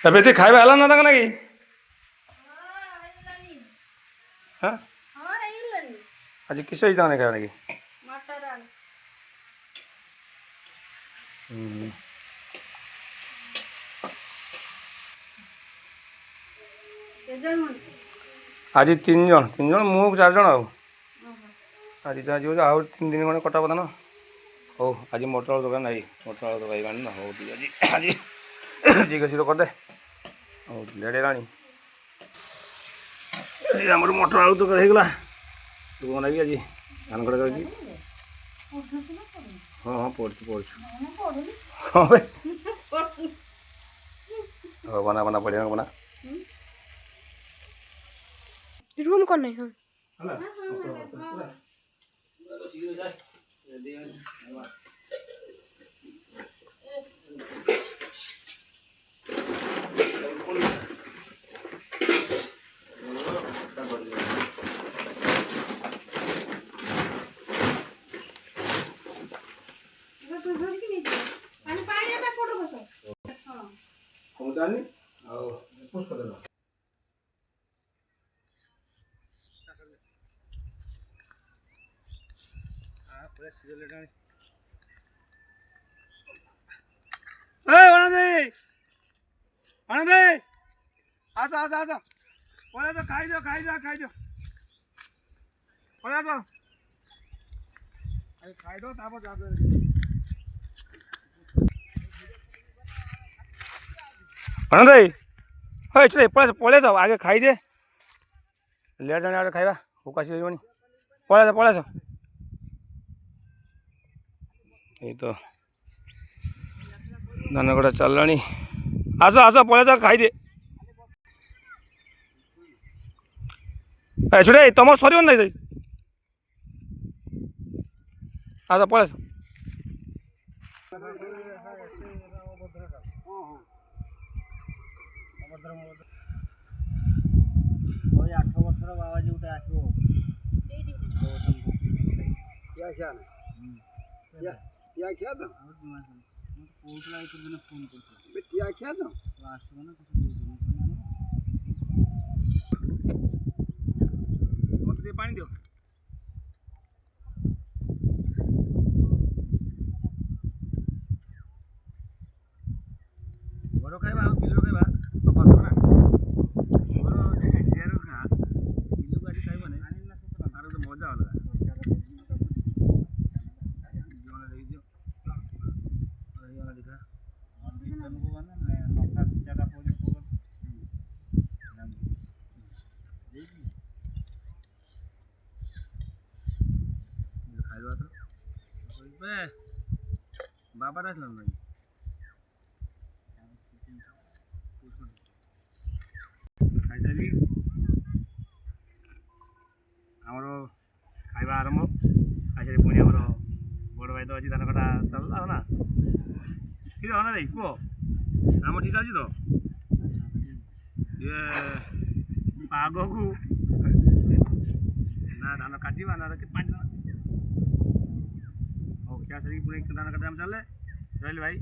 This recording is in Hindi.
ଏବେ ଟିକେ ଖାଇବା ହେଲା ନା ତାଙ୍କ ନାଗି? ହଁ ଆଜି କିସ ହେଇଛି ତାଙ୍କ ଖାଇବା ନାଗି? आज 3 जन मु 4 जन आज जहाँ जी आउ 3 दिन खंडे कटा बता हो आज मटर आलू दुकान नहीं मटर आलू दुकान ना हो आज जी गसी करदे हो लेट है आमर मटर आलू दुकान हो गला बना आज धान कटा कर हाँ हाँ पढ़ हाँ भाई हाँ बना बना बढ़िया बना रूम कौन है? हाँ खाई दो पलि जाओ आगे खाई दे लेट जाने आगे खाଇବା उकाशी होनी पलि ये तो धान कटा चलला आस आस पलि जाओ खाई दे छुटे तुम सर नहीं आस पलि पानी दियो बड़ खाइबा किलो खाइबा तो बात ना बड़ जेर खा किलो आज खाइबा नहीं तार तो मजा अलग जीवन दे दियो जीवन दिखा तमको बना नौका ज्यादा पोज को खाइबा तो बाबा राखलन नहीं खाई आमर खाଇବା आरंभ खाई पुणी आमर बड़ भाई तो अच्छी धान कटा चलला ना ठीक है ना भाई कह आम ठीक अच्छी तो ये पाग को ना धान काटा ना पानी हो क्या सर पुणी धान कटा चले रही भाई।